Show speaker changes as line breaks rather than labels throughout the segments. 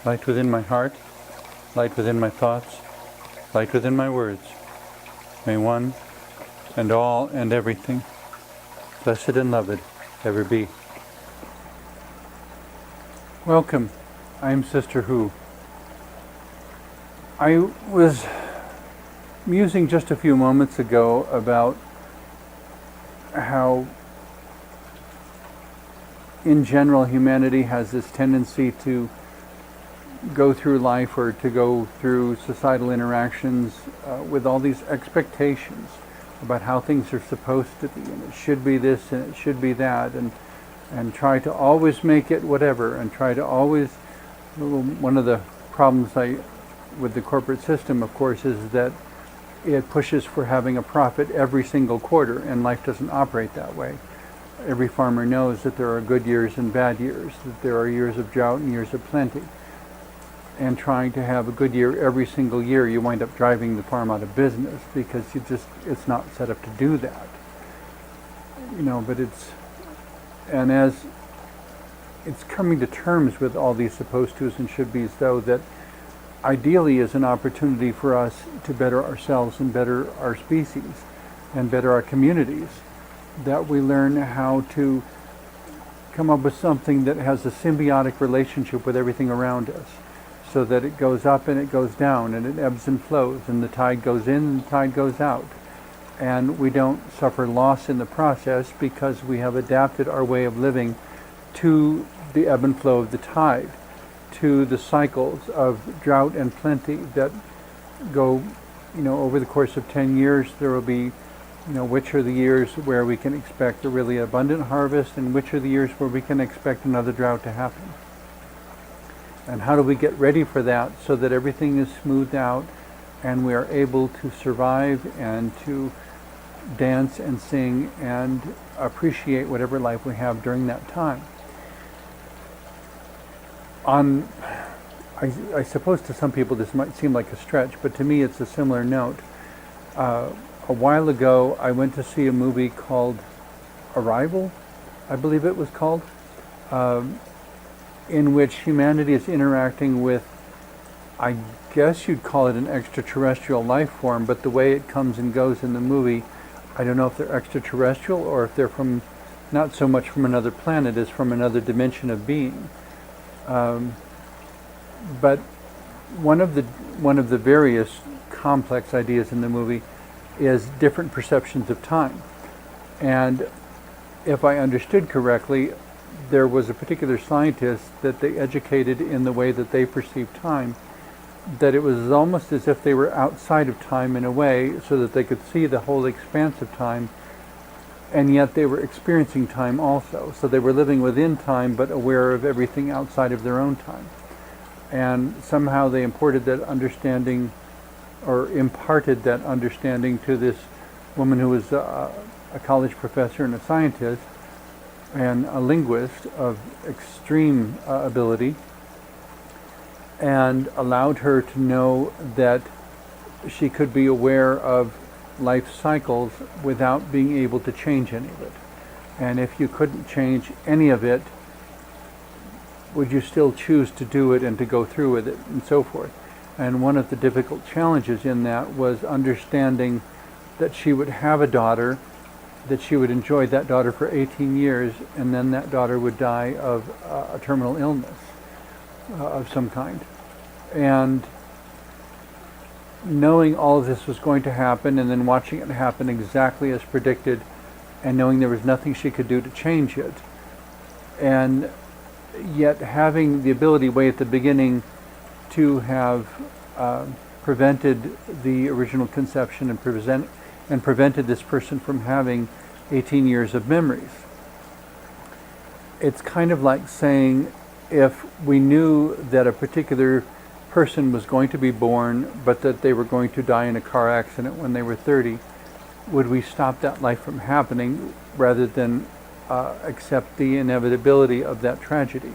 light within my heart, light within my thoughts, light within my words. May one and all and everything, blessed and loved, ever be. Welcome. I'm Sister Who. I was musing just a few moments ago about how in general humanity has this tendency to go through life or to go through societal interactions with all these expectations about how things are supposed to be, and it should be this and it should be that, and try to always make it whatever, and try to always, one of the problems with the corporate system, of course, is that it pushes for having a profit every single quarter, and life doesn't operate that way. Every farmer knows that there are good years and bad years, that there are years of drought and years of plenty. And trying to have a good year every single year, you wind up driving the farm out of business because it's not set up to do that. But as it's coming to terms with all these supposed to's and should be's, though, that ideally is an opportunity for us to better ourselves and better our species and better our communities, that we learn how to come up with something that has a symbiotic relationship with everything around us, so that it goes up and it goes down and it ebbs and flows, and the tide goes in and the tide goes out, and we don't suffer loss in the process because we have adapted our way of living to the ebb and flow of the tide, to the cycles of drought and plenty that go, over the course of 10 years. There will be, which are the years where we can expect a really abundant harvest, and which are the years where we can expect another drought to happen. And how do we get ready for that so that everything is smoothed out and we are able to survive and to dance and sing and appreciate whatever life we have during that time. I suppose to some people this might seem like a stretch, but to me it's a similar note. A while ago I went to see a movie called Arrival, I believe it was called, in which humanity is interacting with, I guess you'd call it an extraterrestrial life form, but the way it comes and goes in the movie, I don't know if they're extraterrestrial or if they're from, not so much from another planet as from another dimension of being. But one of the various complex ideas in the movie is different perceptions of time. And if I understood correctly, there was a particular scientist that they educated in the way that they perceived time, that it was almost as if they were outside of time in a way, so that they could see the whole expanse of time, and yet they were experiencing time also. So they were living within time, but aware of everything outside of their own time. And somehow they imparted that understanding to this woman who was a college professor and a scientist and a linguist of extreme ability, and allowed her to know that she could be aware of life cycles without being able to change any of it. And if you couldn't change any of it, would you still choose to do it and to go through with it, and so forth. And one of the difficult challenges in that was understanding that she would have a daughter, that she would enjoy that daughter for 18 years, and then that daughter would die of a terminal illness of some kind. And knowing all of this was going to happen, and then watching it happen exactly as predicted, and knowing there was nothing she could do to change it, and yet having the ability way at the beginning to have prevented the original conception and prevented this person from having 18 years of memories. It's kind of like saying, if we knew that a particular person was going to be born, but that they were going to die in a car accident when they were 30, would we stop that life from happening rather than accept the inevitability of that tragedy?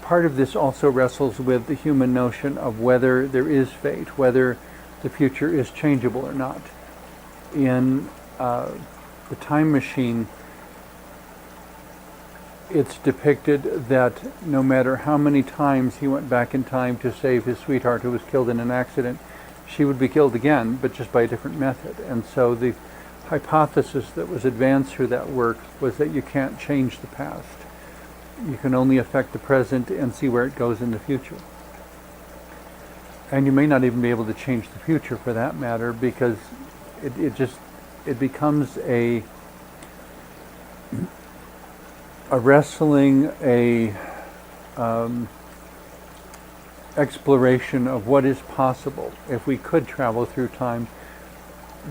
Part of this also wrestles with the human notion of whether there is fate, whether the future is changeable or not. In The Time Machine, it's depicted that no matter how many times he went back in time to save his sweetheart who was killed in an accident, she would be killed again, but just by a different method. And so the hypothesis that was advanced through that work was that you can't change the past. You can only affect the present and see where it goes in the future. And you may not even be able to change the future for that matter, because it becomes a wrestling, exploration of what is possible if we could travel through time.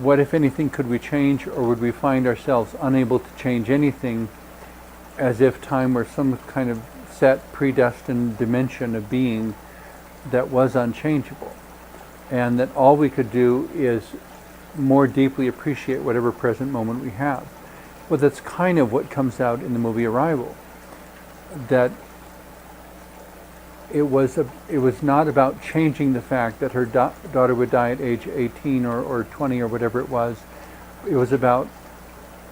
What, if anything, could we change, or would we find ourselves unable to change anything, as if time were some kind of set, predestined dimension of being that was unchangeable, and that all we could do is more deeply appreciate whatever present moment we have. Well, that's kind of what comes out in the movie Arrival, that it was not about changing the fact that her daughter would die at age 18 or 20 or whatever it was. It was about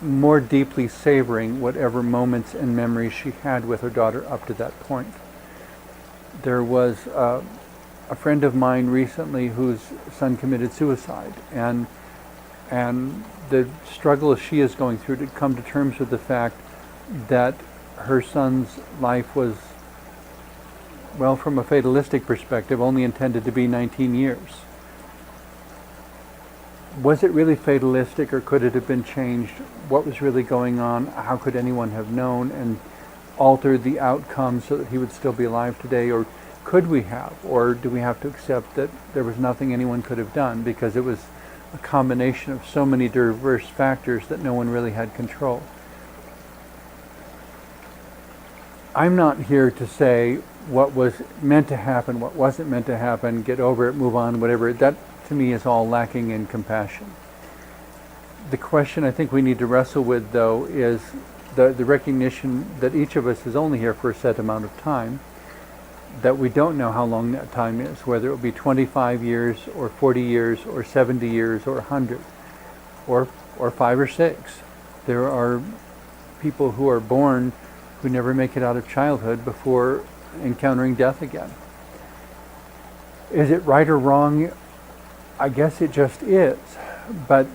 more deeply savoring whatever moments and memories she had with her daughter up to that point. There was a friend of mine recently whose son committed suicide, and the struggle she is going through to come to terms with the fact that her son's life was, well, from a fatalistic perspective, only intended to be 19 years. Was it really fatalistic, or could it have been changed? What was really going on? How could anyone have known and altered the outcome so that he would still be alive today? Or could we have? Or do we have to accept that there was nothing anyone could have done because it was a combination of so many diverse factors that no one really had control? I'm not here to say what was meant to happen, what wasn't meant to happen, get over it, move on, whatever. That, to me, is all lacking in compassion. The question I think we need to wrestle with, though, is the recognition that each of us is only here for a set amount of time, that we don't know how long that time is, whether it will be 25 years or 40 years or 70 years or 100 or 5 or 6. There are people who are born who never make it out of childhood before encountering death again. Is it right or wrong? I guess it just is, but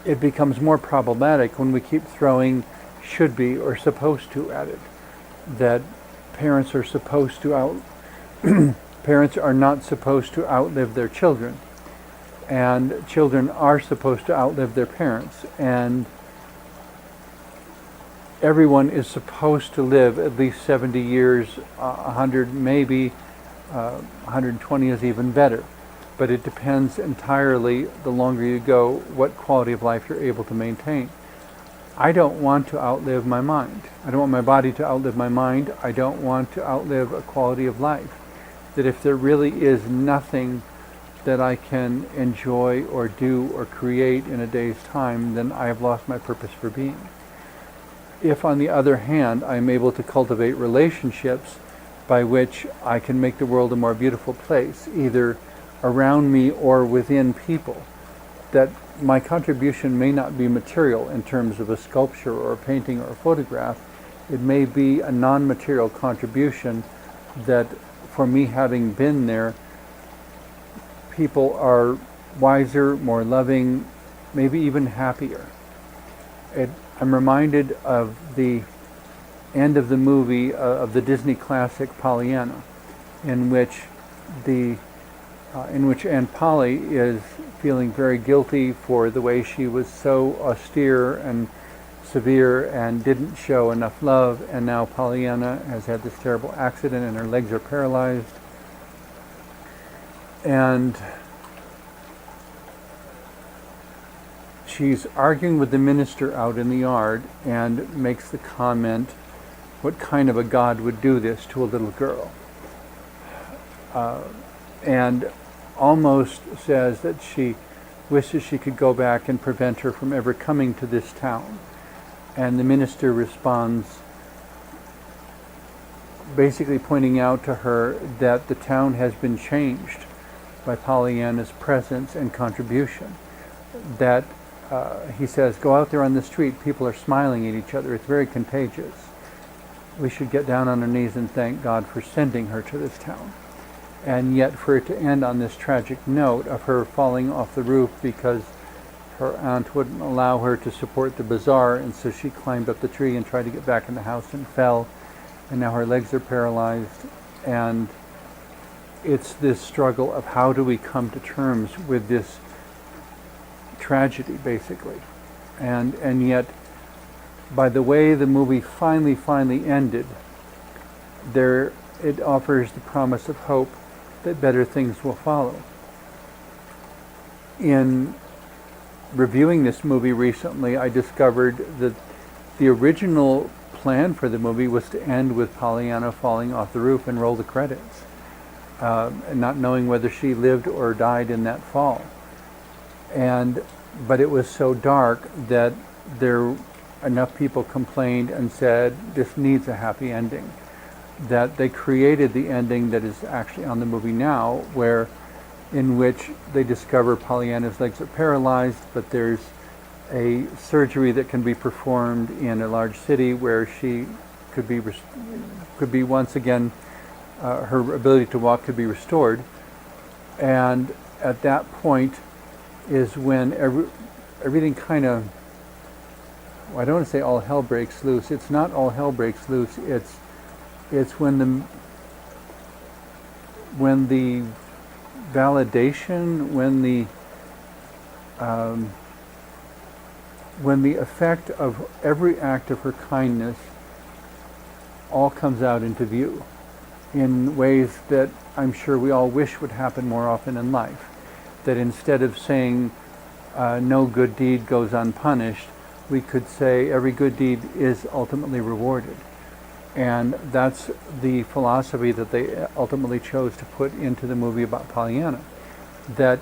it becomes more problematic when we keep throwing should be or supposed to at it. That parents are supposed to parents are not supposed to outlive their children, and children are supposed to outlive their parents, and everyone is supposed to live at least 70 years, 100 maybe, 120 is even better. But it depends entirely, the longer you go, what quality of life you're able to maintain. I don't want to outlive my mind. I don't want my body to outlive my mind. I don't want to outlive a quality of life. That if there really is nothing that I can enjoy or do or create in a day's time, then I have lost my purpose for being. If, on the other hand, I'm able to cultivate relationships by which I can make the world a more beautiful place, either around me or within people, that my contribution may not be material in terms of a sculpture or a painting or a photograph. It may be a non-material contribution that, for me having been there, people are wiser, more loving, maybe even happier. I'm reminded of the end of the movie of the Disney classic Pollyanna, in which Aunt Polly is feeling very guilty for the way she was so austere and severe and didn't show enough love, and now Pollyanna has had this terrible accident and her legs are paralyzed. And she's arguing with the minister out in the yard and makes the comment, what kind of a God would do this to a little girl? And almost says that she wishes she could go back and prevent her from ever coming to this town. And the minister responds, basically pointing out to her that the town has been changed by Pollyanna's presence and contribution. That he says, go out there on the street, people are smiling at each other, it's very contagious. we should get down on our knees and thank God for sending her to this town. And yet for it to end on this tragic note of her falling off the roof because her aunt wouldn't allow her to support the bazaar, and so she climbed up the tree and tried to get back in the house and fell, and now her legs are paralyzed. And it's this struggle of how do we come to terms with this tragedy, basically. And yet, by the way the movie finally ended, it offers the promise of hope that better things will follow. In reviewing this movie recently, I discovered that the original plan for the movie was to end with Pollyanna falling off the roof and roll the credits, not knowing whether she lived or died in that fall. But it was so dark that enough people complained and said this needs a happy ending, that they created the ending that is actually on the movie now, in which they discover Pollyanna's legs are paralyzed, but there's a surgery that can be performed in a large city where she could be once again, her ability to walk could be restored. And at that point is when everything kind of, I don't want to say all hell breaks loose. It's not all hell breaks loose. It's when the validation, when the effect of every act of her kindness all comes out into view in ways that I'm sure we all wish would happen more often in life. That instead of saying no good deed goes unpunished, we could say every good deed is ultimately rewarded. And that's the philosophy that they ultimately chose to put into the movie about Pollyanna. That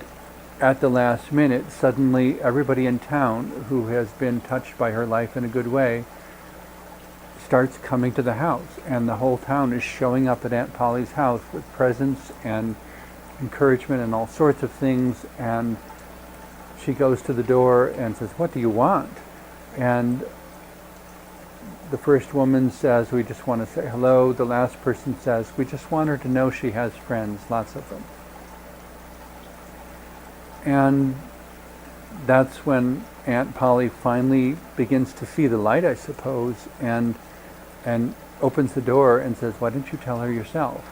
at the last minute, suddenly everybody in town who has been touched by her life in a good way starts coming to the house. And the whole town is showing up at Aunt Polly's house with presents and encouragement and all sorts of things. And she goes to the door and says, "What do you want?" And the first woman says, "We just want to say hello." The last person says, "We just want her to know she has friends, lots of them." And that's when Aunt Polly finally begins to see the light, I suppose, and opens the door and says, "Why don't you tell her yourself?"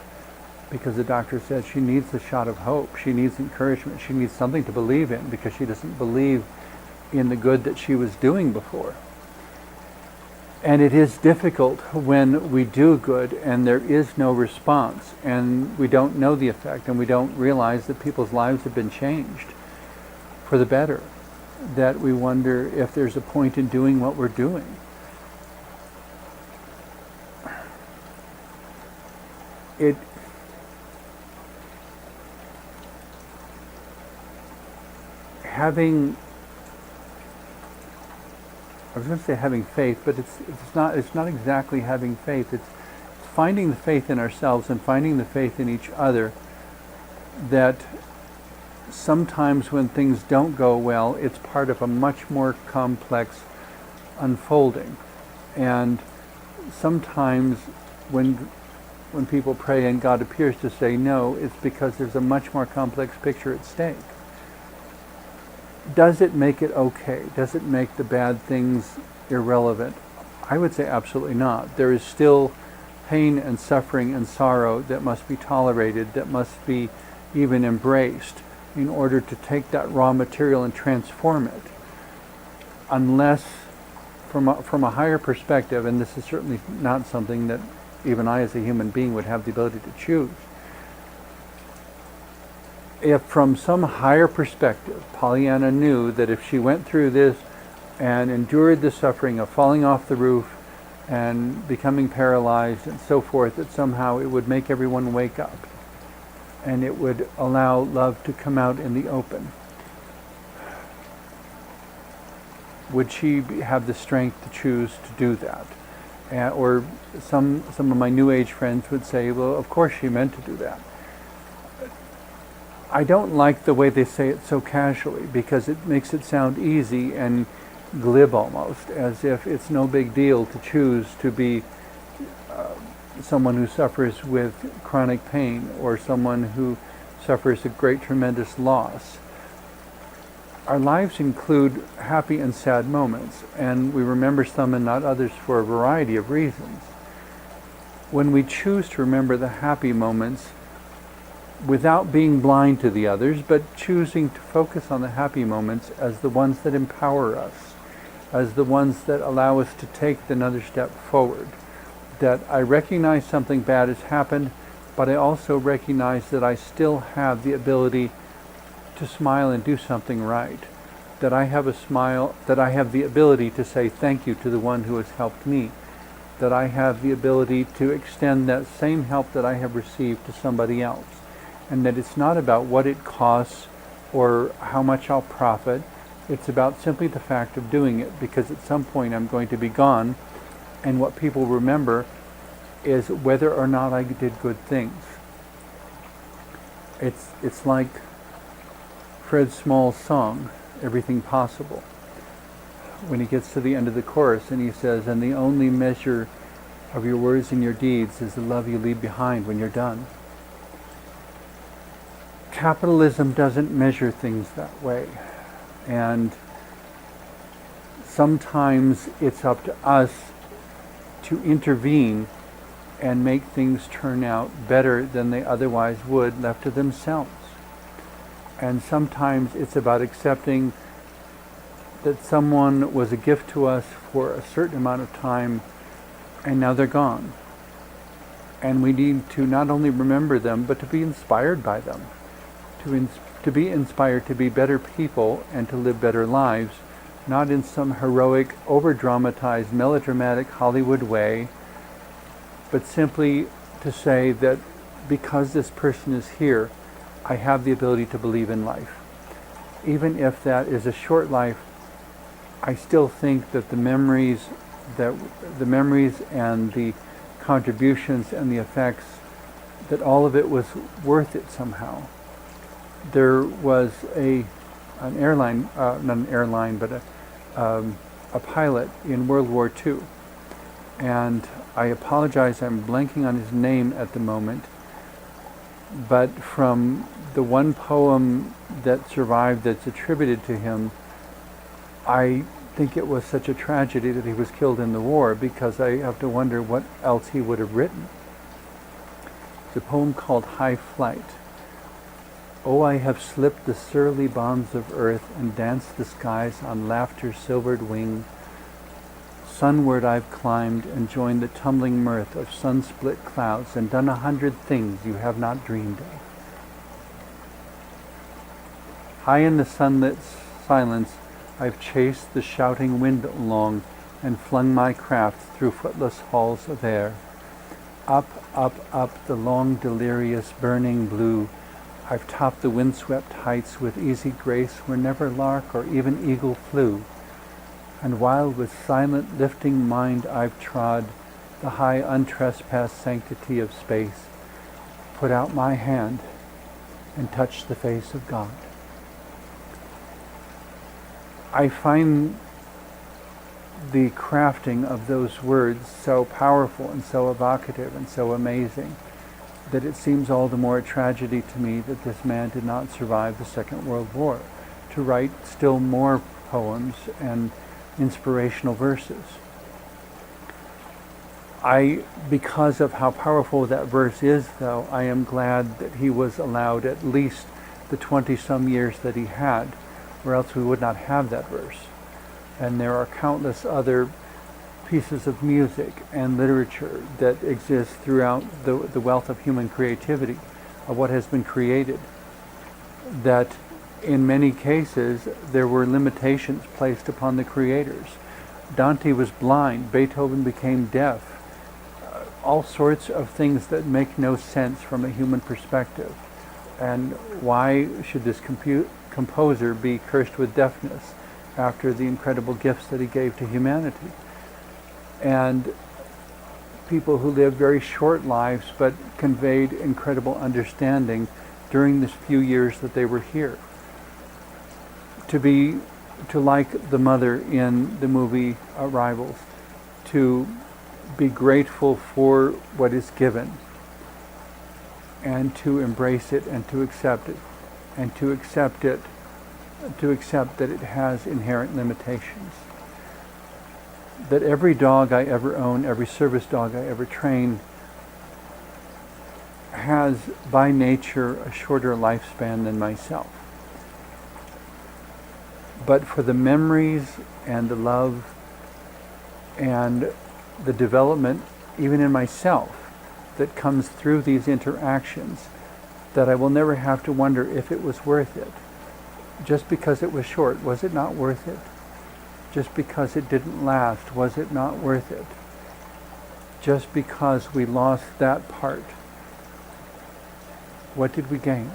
Because the doctor says she needs a shot of hope. She needs encouragement. She needs something to believe in because she doesn't believe in the good that she was doing before. And it is difficult when we do good and there is no response and we don't know the effect and we don't realize that people's lives have been changed for the better, that we wonder if there's a point in doing what we're doing. I was going to say having faith, but it's not exactly having faith. It's finding the faith in ourselves and finding the faith in each other, that sometimes when things don't go well, it's part of a much more complex unfolding. And sometimes when people pray and God appears to say no, it's because there's a much more complex picture at stake. Does it make it okay? Does it make the bad things irrelevant? I would say absolutely not. There is still pain and suffering and sorrow that must be tolerated, that must be even embraced in order to take that raw material and transform it. Unless, from a higher perspective, and this is certainly not something that even I as a human being would have the ability to choose, if from some higher perspective, Pollyanna knew that if she went through this and endured the suffering of falling off the roof and becoming paralyzed and so forth, that somehow it would make everyone wake up and it would allow love to come out in the open, would she have the strength to choose to do that? Or some of my New Age friends would say, well, of course she meant to do that. I don't like the way they say it so casually, because it makes it sound easy and glib almost, as if it's no big deal to choose to be someone who suffers with chronic pain, or someone who suffers a great, tremendous loss. Our lives include happy and sad moments, and we remember some and not others for a variety of reasons. When we choose to remember the happy moments without being blind to the others, but choosing to focus on the happy moments as the ones that empower us, as the ones that allow us to take another step forward, that I recognize something bad has happened, but I also recognize that I still have the ability to smile and do something right, that I have a smile, that I have the ability to say thank you to the one who has helped me, that I have the ability to extend that same help that I have received to somebody else, and that it's not about what it costs or how much I'll profit. It's about simply the fact of doing it, because at some point I'm going to be gone, and what people remember is whether or not I did good things. It's like Fred Small's song, Everything Possible, when he gets to the end of the chorus and he says, and the only measure of your words and your deeds is the love you leave behind when you're done. Capitalism doesn't measure things that way, and sometimes it's up to us to intervene and make things turn out better than they otherwise would left to themselves. And sometimes it's about accepting that someone was a gift to us for a certain amount of time and now they're gone. And we need to not only remember them, but to be inspired by them, to be inspired to be better people and to live better lives, not in some heroic, over-dramatized, melodramatic Hollywood way, but simply to say that because this person is here, I have the ability to believe in life. Even if that is a short life, I still think that the memories and the contributions and the effects, that all of it was worth it somehow. There was a pilot in World War II, and I apologize, I'm blanking on his name at the moment, but from the one poem that survived that's attributed to him, I think it was such a tragedy that he was killed in the war, because I have to wonder what else he would have written. It's a poem called High Flight. Oh, I have slipped the surly bonds of earth and danced the skies on laughter's silvered wing. Sunward I've climbed and joined the tumbling mirth of sun-split clouds and done 100 things you have not dreamed of. High in the sunlit silence, I've chased the shouting wind along and flung my craft through footless halls of air. Up, up, up the long, delirious, burning blue, I've topped the windswept heights with easy grace where never lark or even eagle flew. And while with silent, lifting mind I've trod the high, untrespassed sanctity of space, put out my hand and touched the face of God. I find the crafting of those words so powerful and so evocative and so amazing that it seems all the more a tragedy to me that this man did not survive the Second World War to write still more poems and inspirational verses. Because of how powerful that verse is, though, I am glad that he was allowed at least the 20-some years that he had, or else we would not have that verse. And there are countless other pieces of music and literature that exist throughout the wealth of human creativity, of what has been created, that in many cases there were limitations placed upon the creators. Dante was blind, Beethoven became deaf, all sorts of things that make no sense from a human perspective. And why should this composer be cursed with deafness after the incredible gifts that he gave to humanity? And people who lived very short lives but conveyed incredible understanding during this few years that they were here. To like the mother in the movie Rivals, to be grateful for what is given, and to embrace it and to accept it, and to accept that it has inherent limitations. That every dog I ever own, every service dog I ever train, has by nature a shorter lifespan than myself. But for the memories and the love and the development, even in myself, that comes through these interactions, that I will never have to wonder if it was worth it. Just because it was short, was it not worth it? Just because it didn't last, was it not worth it? Just because we lost that part, what did we gain?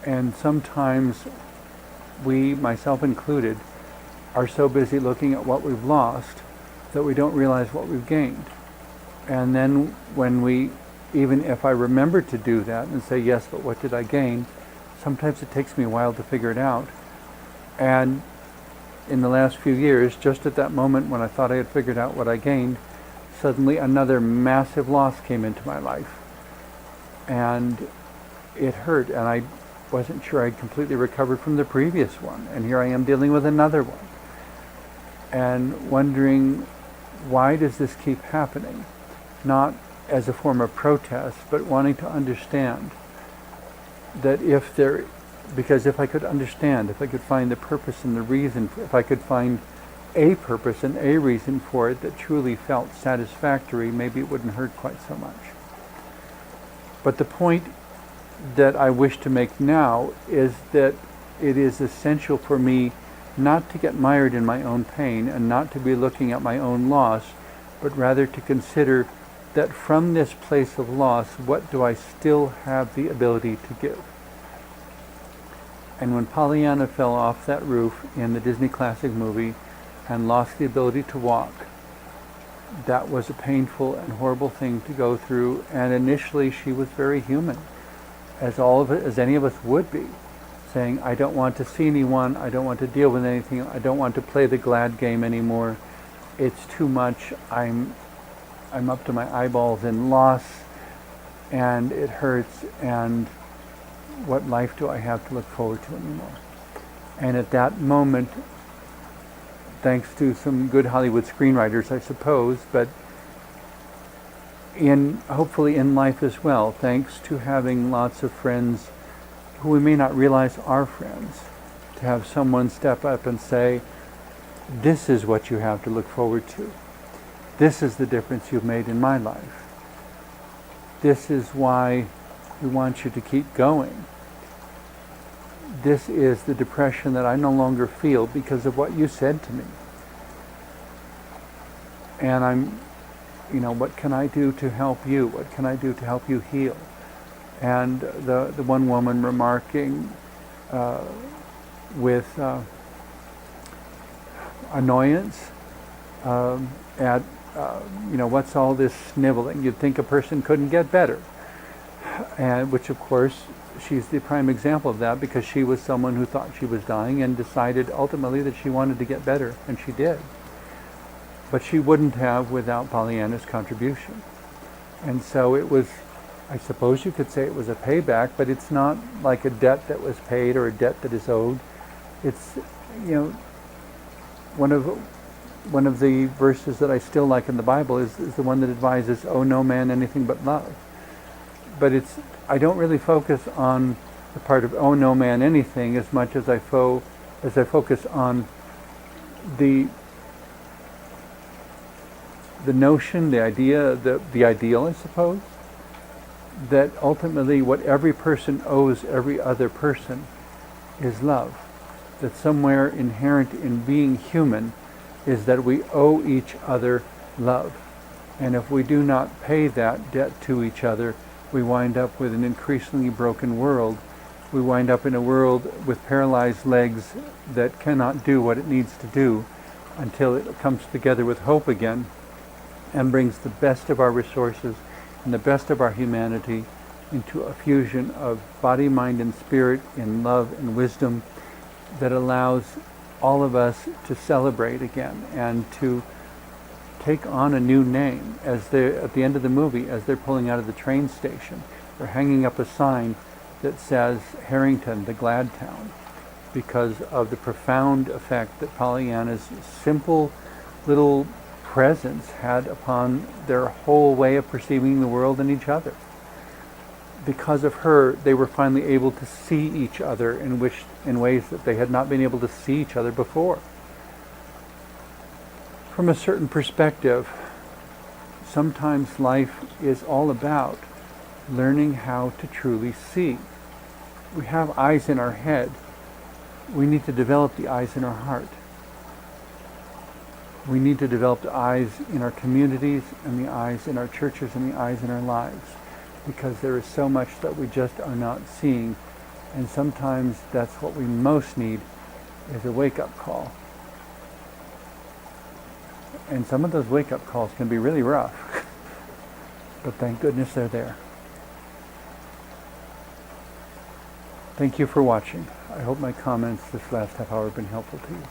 And sometimes we, myself included, are so busy looking at what we've lost that we don't realize what we've gained. And then when we, even if I remember to do that and say, yes, but what did I gain? Sometimes it takes me a while to figure it out. And in the last few years, just at that moment when I thought I had figured out what I gained, suddenly another massive loss came into my life. And it hurt, and I wasn't sure I'd completely recovered from the previous one. And here I am dealing with another one. And wondering, why does this keep happening? Not as a form of protest, but wanting to understand that because if I could understand, if I could find the purpose and the reason, if I could find a purpose and a reason for it that truly felt satisfactory, maybe it wouldn't hurt quite so much. But the point that I wish to make now is that it is essential for me not to get mired in my own pain and not to be looking at my own loss, but rather to consider that from this place of loss, what do I still have the ability to give? And when Pollyanna fell off that roof in the Disney classic movie and lost the ability to walk, that was a painful and horrible thing to go through. And initially she was very human, as any of us would be, saying, I don't want to see anyone, I don't want to deal with anything, I don't want to play the glad game anymore. It's too much, I'm up to my eyeballs in loss, and it hurts, and what life do I have to look forward to anymore? And at that moment, thanks to some good Hollywood screenwriters, I suppose, but hopefully in life as well, thanks to having lots of friends who we may not realize are friends, to have someone step up and say, this is what you have to look forward to. This is the difference you've made in my life. This is why we want you to keep going. This is the depression that I no longer feel because of what you said to me. And what can I do to help you? What can I do to help you heal? And the one woman remarking with annoyance at what's all this sniveling? You'd think a person couldn't get better. And which of course she's the prime example of that, because she was someone who thought she was dying and decided ultimately that she wanted to get better, and she did. But she wouldn't have without Pollyanna's contribution. And so it was, I suppose you could say it was a payback, but it's not like a debt that was paid or a debt that is owed. It's, one of the verses that I still like in the Bible is the one that advises, owe no man anything but love. But I don't really focus on the part of owe no man anything as much as I focus on the notion, the idea, the ideal, I suppose, that ultimately what every person owes every other person is love. That somewhere inherent in being human is that we owe each other love. And if we do not pay that debt to each other, we wind up with an increasingly broken world. We wind up in a world with paralyzed legs that cannot do what it needs to do until it comes together with hope again and brings the best of our resources and the best of our humanity into a fusion of body, mind, and spirit in love and wisdom that allows all of us to celebrate again and to take on a new name. As they at the end of the movie, as they're pulling out of the train station, they're hanging up a sign that says Harrington, the Glad Town, because of the profound effect that Pollyanna's simple little presence had upon their whole way of perceiving the world and each other. Because of her, they were finally able to see each other in ways that they had not been able to see each other before. From a certain perspective, sometimes life is all about learning how to truly see. We have eyes in our head. We need to develop the eyes in our heart. We need to develop the eyes in our communities and the eyes in our churches and the eyes in our lives, because there is so much that we just are not seeing, and sometimes that's what we most need is a wake-up call. And some of those wake-up calls can be really rough, but thank goodness they're there. Thank you for watching. I hope my comments this last half hour have been helpful to you.